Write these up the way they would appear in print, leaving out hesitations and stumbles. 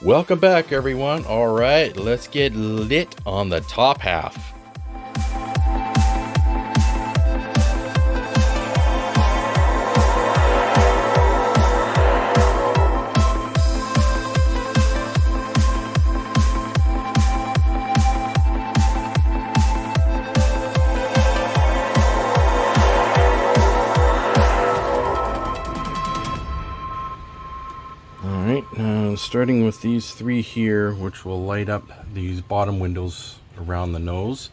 Welcome back, everyone. All right, let's get lit on the top half. Starting with these three here, which will light up these bottom windows around the nose.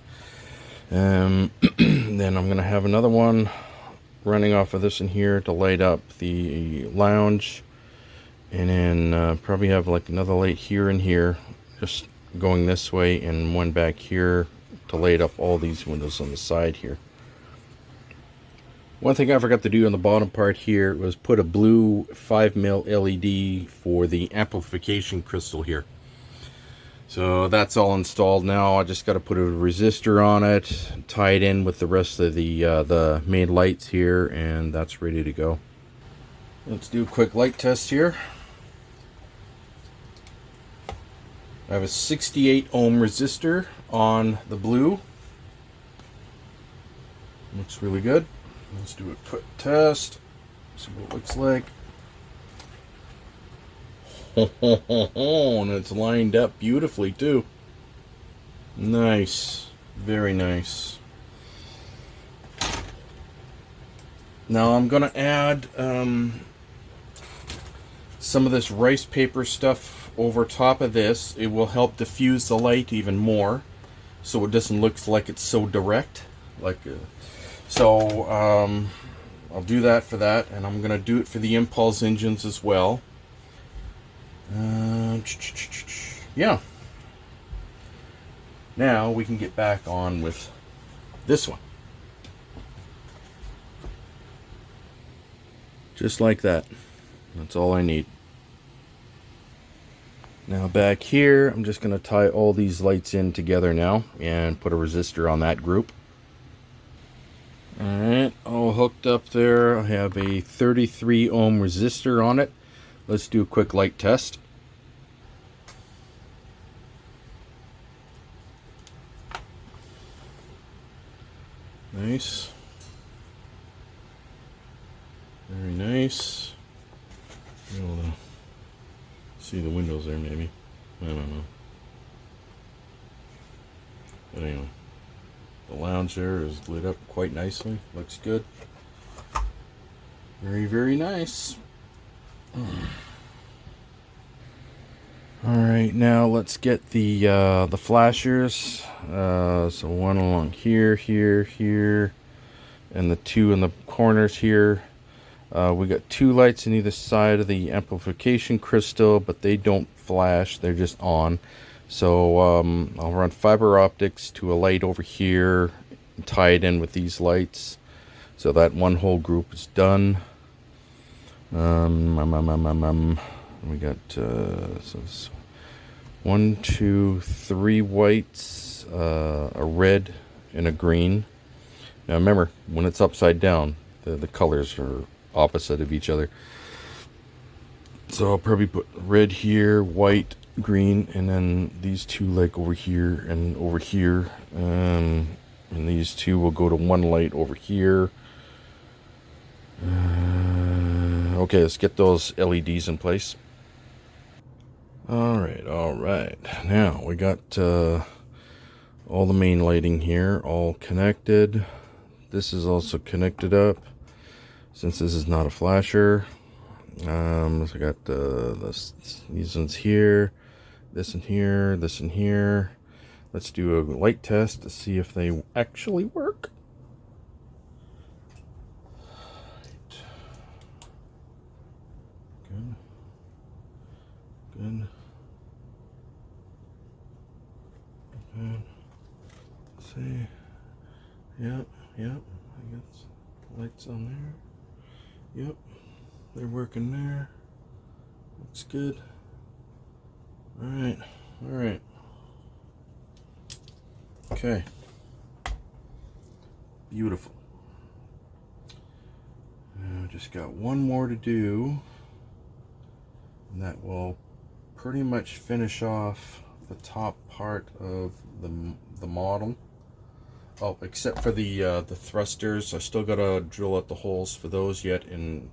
Then I'm going to have another one running off of this in here to light up the lounge. And then probably have like another light here and here, just going this way, and one back here to light up all these windows on the side here. One thing I forgot to do on the bottom part here was put a blue 5mm LED for the amplification crystal here. So that's all installed now. I just got to put a resistor on it, tie it in with the rest of the main lights here, and that's ready to go. Let's do a quick light test here. I have a 68 ohm resistor on the blue. Looks really good. Let's do a quick test. See what it looks like. And it's lined up beautifully too. Nice. Very nice. Now I'm going to add some of this rice paper stuff over top of this. It will help diffuse the light even more, so it doesn't look like it's so direct. I'll do that for that, and I'm going to do it for the impulse engines as well. Yeah. Now we can get back on with this one. Just like that. That's all I need. Now back here, I'm just going to tie all these lights in together now and put a resistor on that group. Alright, all hooked up there. I have a 33 ohm resistor on it. Let's do a quick light test. Nice. Very nice. You'll see the windows there maybe. I don't know. But anyway. The lounge there is lit up quite nicely. Looks good. Very, very nice. Alright, now let's get the flashers. So one along here, here, and the two in the corners here. We got two lights on either side of the amplification crystal, but they don't flash, they're just on. So I'll run fiber optics to a light over here and tie it in with these lights, so that one whole group is done. We got so 1, 2, 3 whites, a red, and a green. Now remember, when it's upside down, the colors are opposite of each other. So I'll probably put red here, white, green, and then these two like over here and over here, and these two will go to one light over here. Okay, let's get those LEDs in place. All right. Now we got all the main lighting here all connected. This is also connected up, since this is not a flasher. So I got these ones here, this in here, this in here. Let's do a light test to see if they actually work. Good. Okay. Let's see. Yep. I got lights on there. Yep. They're working there. Looks good. Alright. Okay. Beautiful. Now just got one more to do, and that will pretty much finish off the top part of the model. Oh, except for the thrusters. I still gotta drill out the holes for those yet and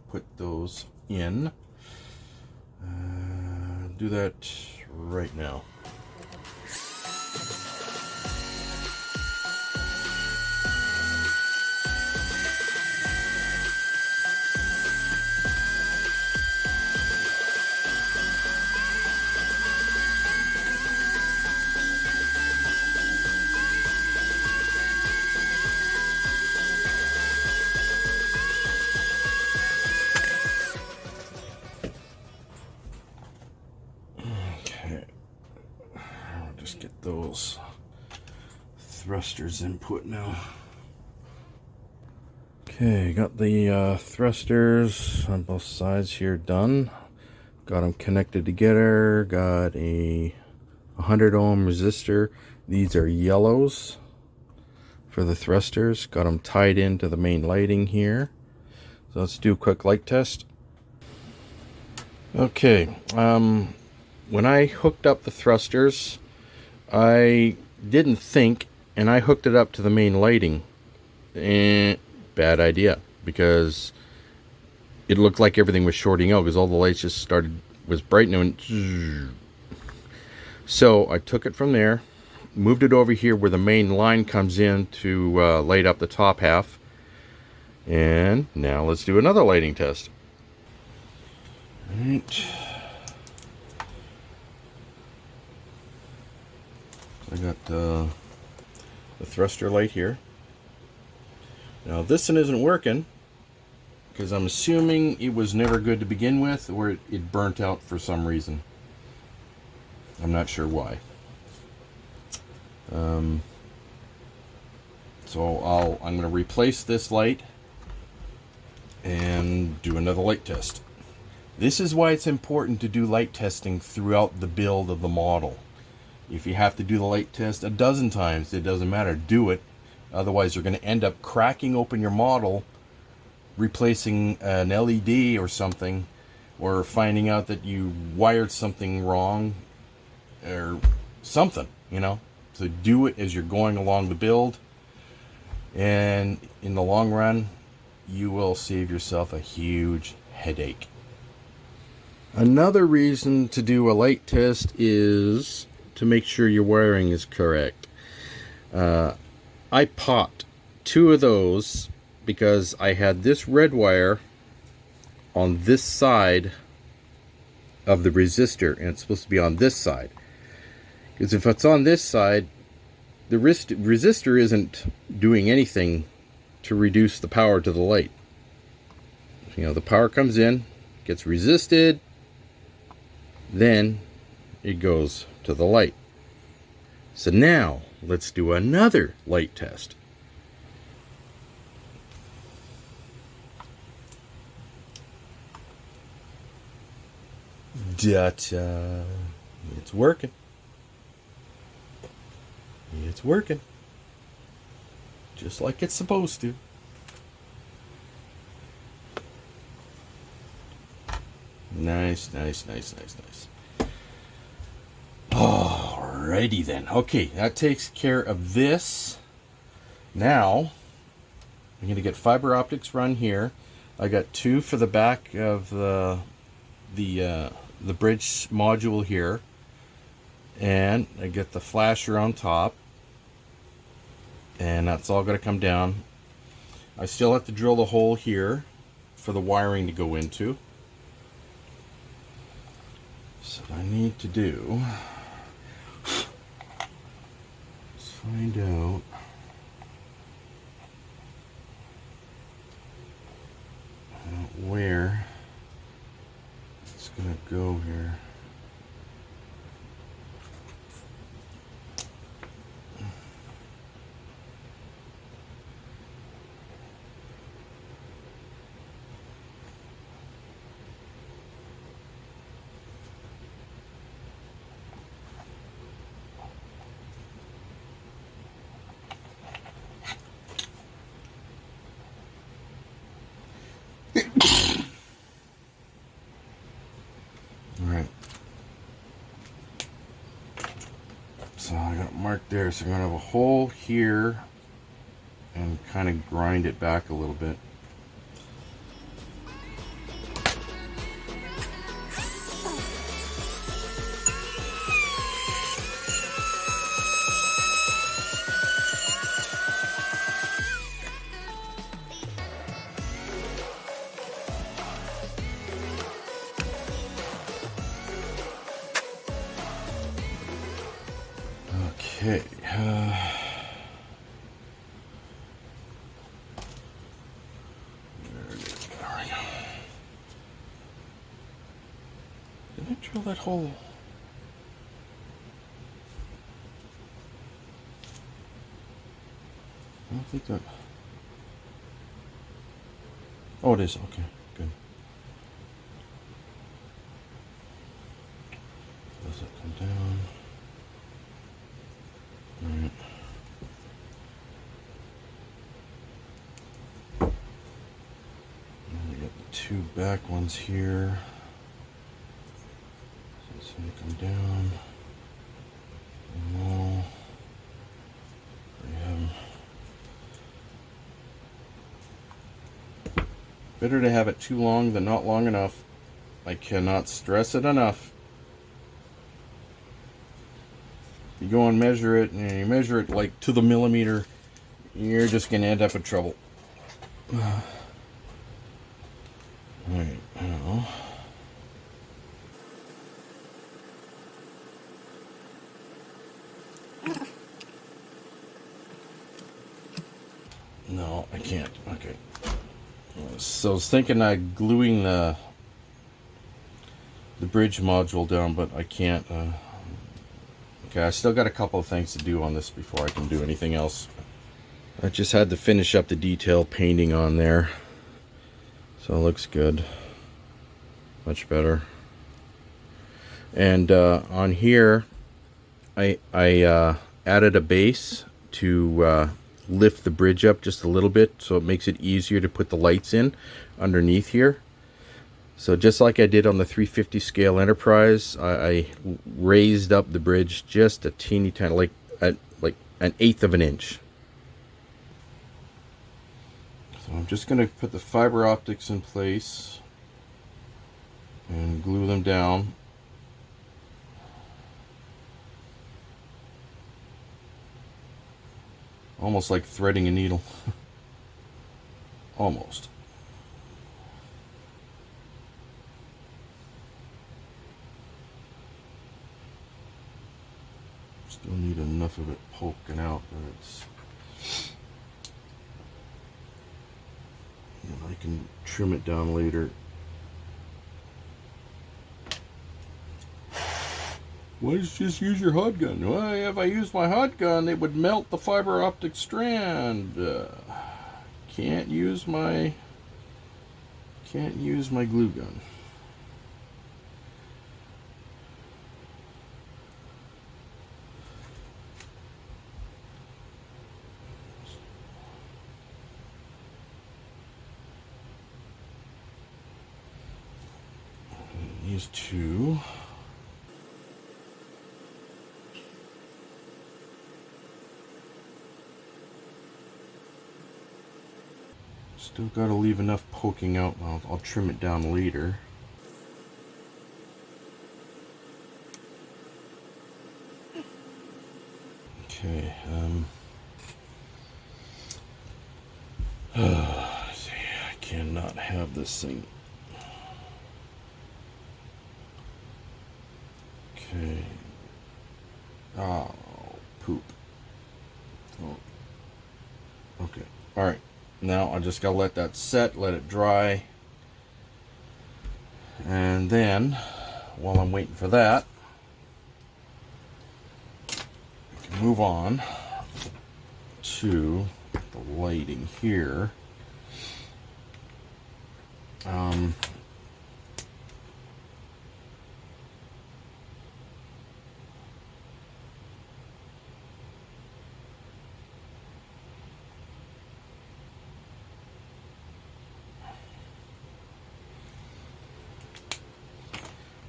put those in. Do that right now. Just get those thrusters input now. Okay, got the thrusters on both sides here done. Got them connected together. Got a 100 ohm resistor. These are yellows for the thrusters. Got them tied into the main lighting here. So let's do a quick light test. Okay, when I hooked up the thrusters, I didn't think, and I hooked it up to the main lighting. Bad idea, because it looked like everything was shorting out because all the lights just was brightening. So I took it from there, moved it over here where the main line comes in to light up the top half. And now let's do another lighting test. All right. I got the thruster light here. Now this one isn't working because I'm assuming it was never good to begin with, or it burnt out for some reason. I'm not sure why. So I'm going to replace this light and do another light test. This is why it's important to do light testing throughout the build of the model. If you have to do the light test a dozen times, it doesn't matter, do it. Otherwise you're going to end up cracking open your model, replacing an LED or something, or finding out that you wired something wrong or something, you know. So do it as you're going along the build, and in the long run you will save yourself a huge headache. Another reason to do a light test is to make sure your wiring is correct. I popped 2 of those because I had this red wire on this side of the resistor, and it's supposed to be on this side. Because if it's on this side, the resistor isn't doing anything to reduce the power to the light. You know, the power comes in, gets resisted, then it goes to the light. So now let's do another light test. It's working. It's working. Just like it's supposed to. Nice, nice, nice, nice, nice. Alrighty then. Okay, that takes care of this. Now, I'm going to get fiber optics run here. I got 2 for the back of the bridge module here. And I get the flasher on top. And that's all going to come down. I still have to drill the hole here for the wiring to go into. So what I need to do is find out where it's going to go here. All right. So I got it marked there. So I'm gonna have a hole here and kind of grind it back a little bit. Okay. There it is. There we go. Did I drill that hole? I don't think that. Oh, it is. Okay, good. Does it come down? All right. And we got the two back ones here. So it's going to come down. No. We have. Better to have it too long than not long enough. I cannot stress it enough. You go and measure it, and you measure it like to the millimeter, you're just going to end up in trouble. Alright, now. No, I can't. Okay. So I was thinking of gluing the bridge module down, but I can't. Okay, I still got a couple of things to do on this before I can do anything else. I just had to finish up the detail painting on there. So it looks good. Much better. And on here, I added a base to lift the bridge up just a little bit, so it makes it easier to put the lights in underneath here. So just like I did on the 350 scale Enterprise, I raised up the bridge just a teeny tiny, like an 1/8 of an inch. So I'm just going to put the fiber optics in place and glue them down. Almost like threading a needle. Almost. Still need enough of it poking out, but it's. I can trim it down later. Why don't you just use your hot gun? Well, if I used my hot gun, it would melt the fiber optic strand. Can't use my glue gun. These two. Still got to leave enough poking out. I'll trim it down later. Okay. See, I cannot have this thing. Okay. Oh, poop. Oh. Okay. All right. Now I just gotta let that set, let it dry, and then while I'm waiting for that, I can move on to the lighting here.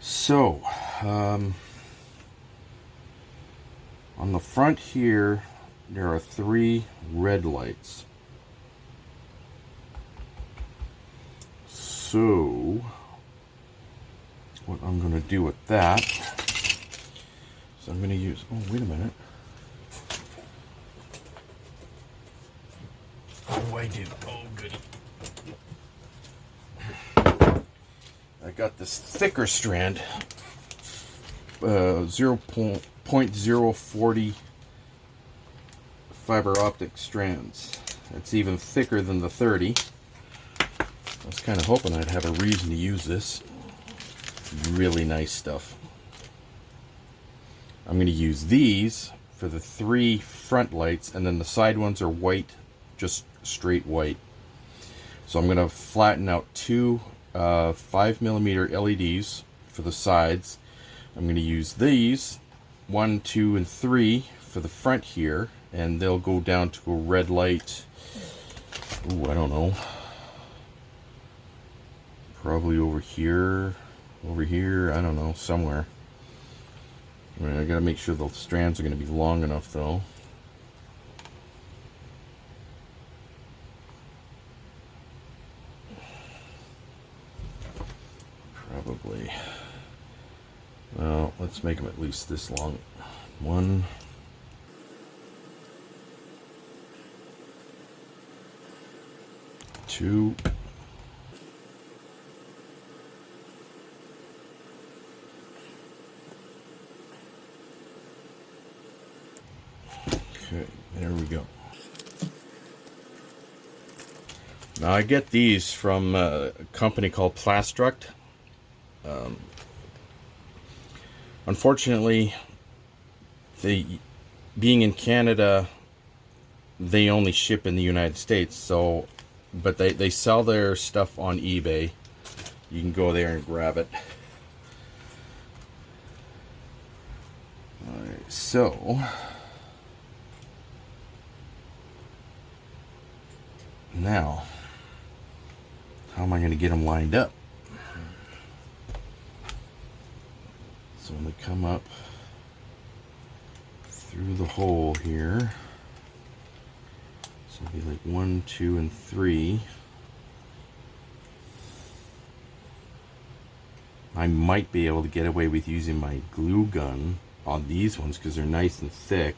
So, on the front here, there are 3 red lights. So, what I'm going to do with that is I'm going to use, oh, wait a minute. Oh, I do. Oh, goody. I got this thicker strand, 0.040 fiber optic strands. It's even thicker than the 30. I was kind of hoping I'd have a reason to use this. Really nice stuff. I'm going to use these for the 3 front lights, and then the side ones are white, just straight white. So I'm going to flatten out 2 5mm LEDs for the sides. I'm going to use these 1, 2, and 3 for the front here, and they'll go down to a red light. Ooh, I don't know. Probably over here, I don't know, somewhere. All right, I gotta make sure the strands are gonna be long enough though. Probably. Well, let's make them at least this long. 1, 2. Okay, there we go. Now I get these from a company called Plastruct. Unfortunately, being in Canada, they only ship in the United States. So, but they sell their stuff on eBay. You can go there and grab it. All right, so now, how am I going to get them lined up? So when they come up through the hole here, so it'll be like 1, 2, and 3. I might be able to get away with using my glue gun on these ones because they're nice and thick.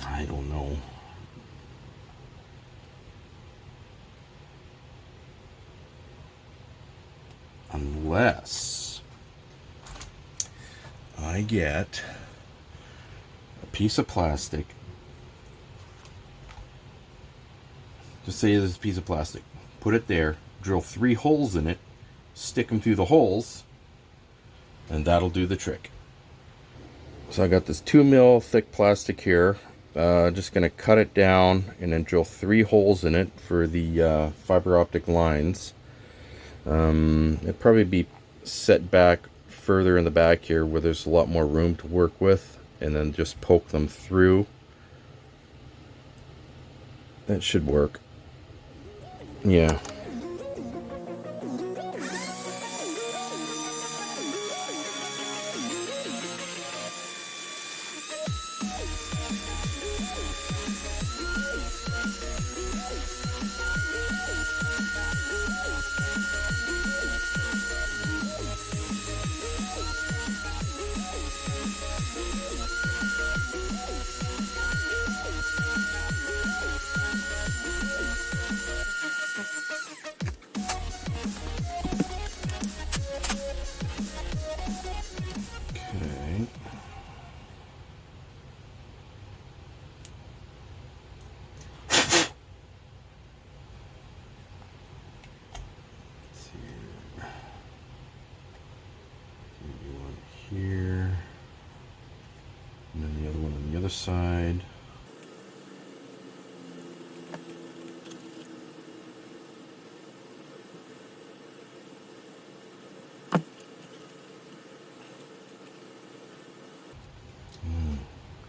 I don't know. Unless I get a piece of plastic. Just say this is a piece of plastic. Put it there, drill 3 holes in it, stick them through the holes, and that'll do the trick. So I got this 2mm thick plastic here. Just going to cut it down and then drill 3 holes in it for the fiber optic lines. It'd probably be set back further in the back here where there's a lot more room to work with, and then just poke them through. That should work. Yeah. Here, and then the other one on the other side.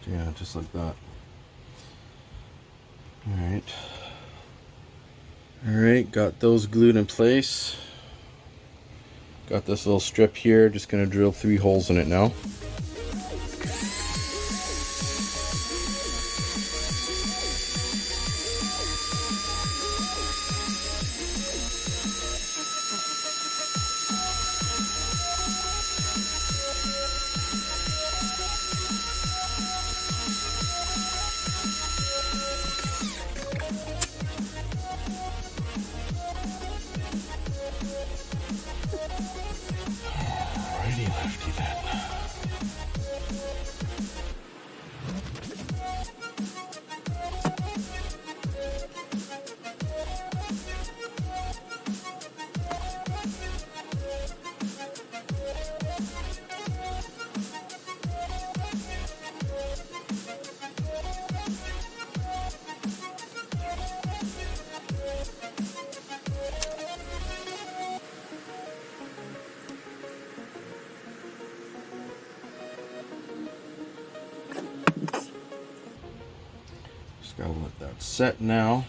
Yeah, just like that. All right, got those glued in place. Got this little strip here, just gonna drill 3 holes in it now. Alrighty, lefty then. Just gotta let that set now.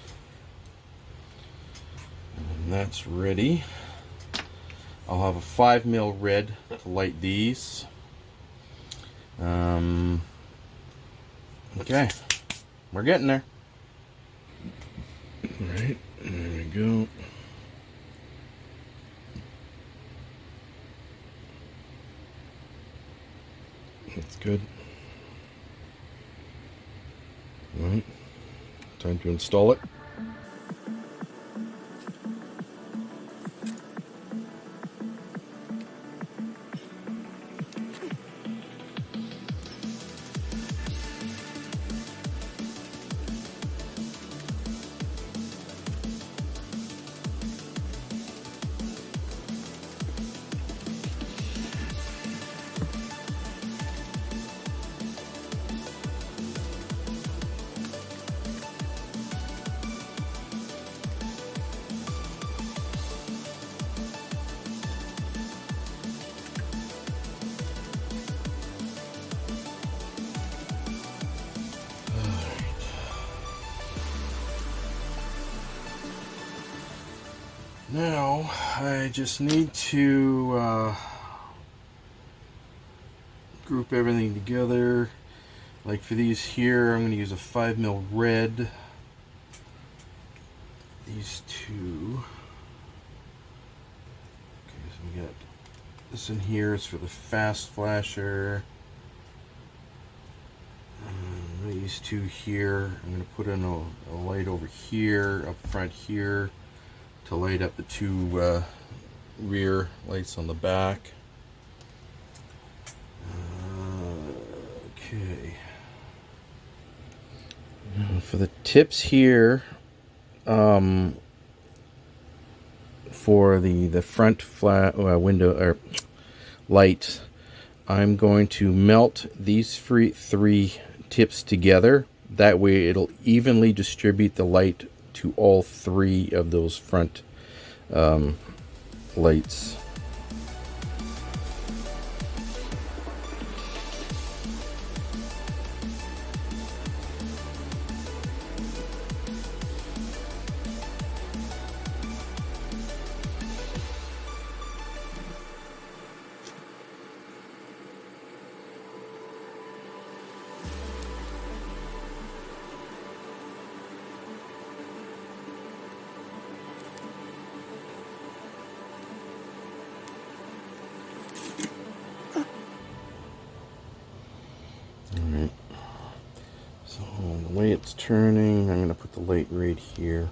And that's ready. I'll have a 5mm red to light these. Okay, we're getting there. All right, there we go. That's good. All right, time to install it. Now, I just need to group everything together. Like for these here, I'm going to use a 5mm red. These two. Okay, so we got this in here. It's for the fast flasher. These two here. I'm going to put in a light over here, up front here, to light up the 2 rear lights on the back. Okay. For the tips here, for the front flat window or light, I'm going to melt these 3 tips together. That way it'll evenly distribute the light to all 3 of those front lights. Alright, so the way it's turning, I'm going to put the light right here.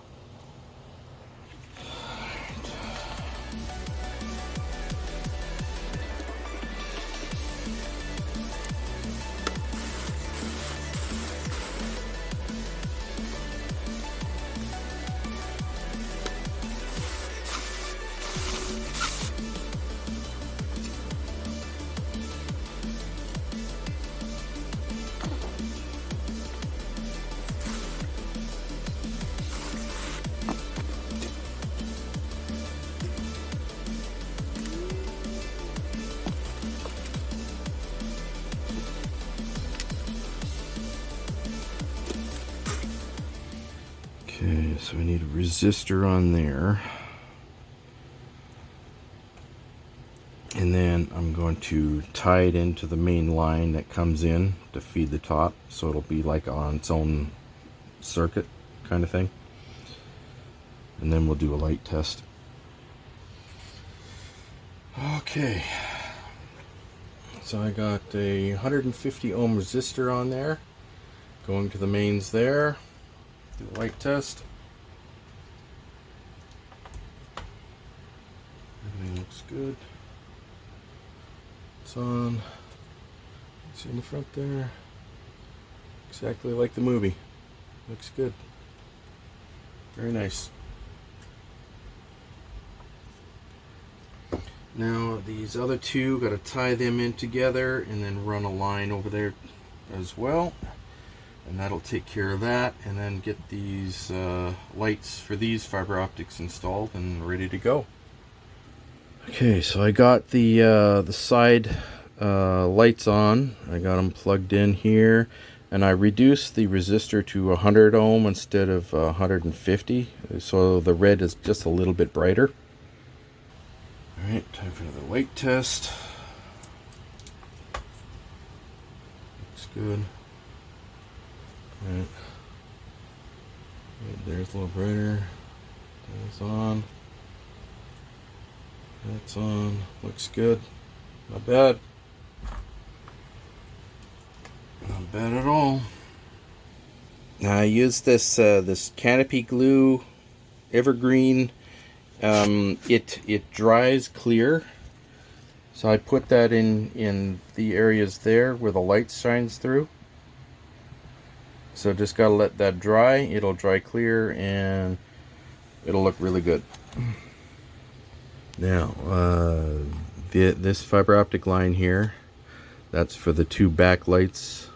Okay, so we need a resistor on there. And then I'm going to tie it into the main line that comes in to feed the top, so it'll be like on its own circuit kind of thing. And then we'll do a light test. Okay, so I got a 150 ohm resistor on there, going to the mains there. Do a light test. Everything looks good. It's on. See in the front there? Exactly like the movie. Looks good. Very nice. Now these other two, got to tie them in together and then run a line over there as well. And that'll take care of that, and then get these lights for these fiber optics installed and ready to go. Okay, so I got the side lights on. I got them plugged in here, and I reduced the resistor to 100 ohm instead of 150, so the red is just a little bit brighter. Alright, time for another light test. Looks good. Alright. There's a little brighter. That's on. That's on. Looks good. Not bad. Not bad at all. Now I used this this canopy glue evergreen. It dries clear, so I put that in the areas there where the light shines through. So just gotta let that dry. It'll dry clear and it'll look really good. Now this fiber optic line here, that's for the two back lights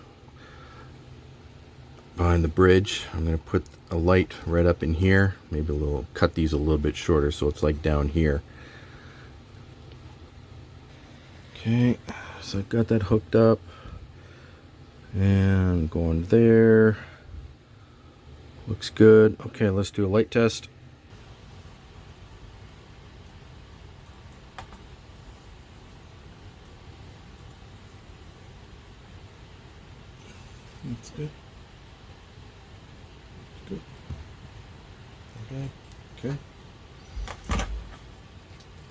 behind the bridge. I'm going to put a light right up in here, maybe a little, cut these a little bit shorter so it's like down here. Okay, so I've got that hooked up and going there. Looks good. Okay, let's do a light test. That's good. Good. Okay.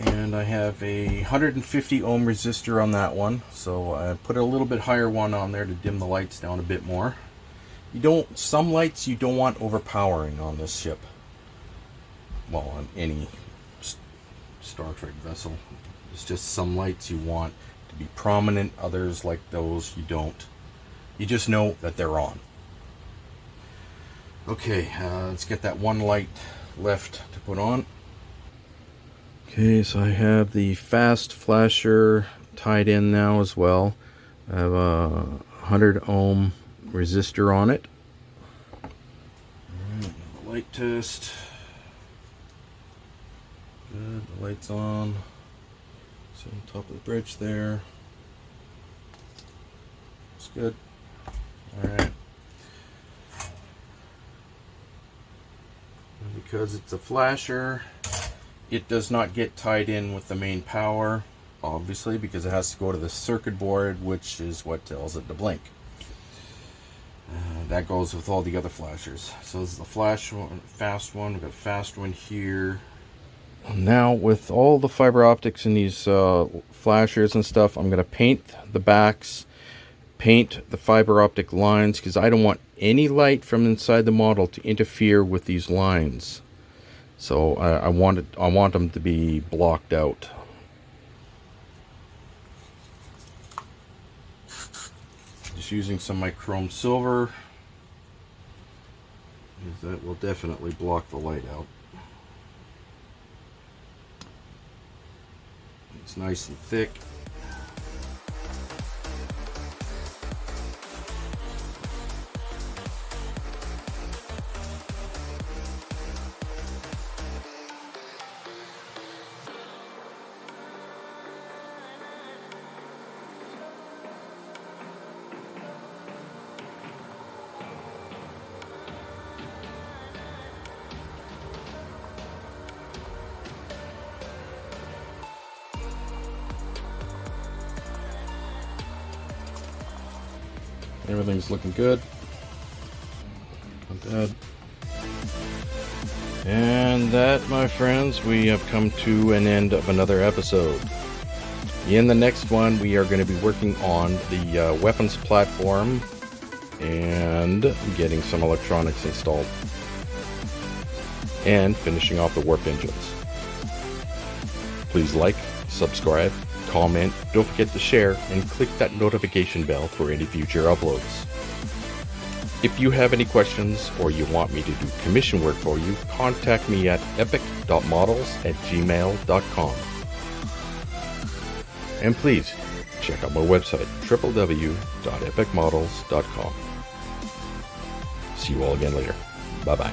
And I have a 150 ohm resistor on that one, so I put a little bit higher one on there to dim the lights down a bit more. Some lights you don't want overpowering on this ship. Well, on any Star Trek vessel. It's just some lights you want to be prominent, others like those you don't. You just know that they're on. Okay, let's get that one light left to put on. Okay, so I have the fast flasher tied in now as well. I have a 100 ohm resistor on it. Alright, light test. Good, the light's on. So on top of the bridge there. It's good. Alright. Because it's a flasher, it does not get tied in with the main power, obviously, because it has to go to the circuit board, which is what tells it to blink. That goes with all the other flashers. So this is the flash one, fast one. We've got a fast one here. Now, with all the fiber optics in these flashers and stuff, I'm going to paint the backs, paint the fiber optic lines, because I don't want any light from inside the model to interfere with these lines. So I want them to be blocked out. Just using some of my chrome silver, because that will definitely block the light out. It's nice and thick. Everything's looking good. Not bad. And that, my friends, we have come to an end of another episode. In the next one, we are going to be working on the weapons platform and getting some electronics installed. And finishing off the warp engines. Please like, subscribe, comment, don't forget to share, and click that notification bell for any future uploads. If you have any questions or you want me to do commission work for you, contact me at epyc.models@gmail.com. And please check out my website, www.epyc.models.com. See you all again later. Bye-bye.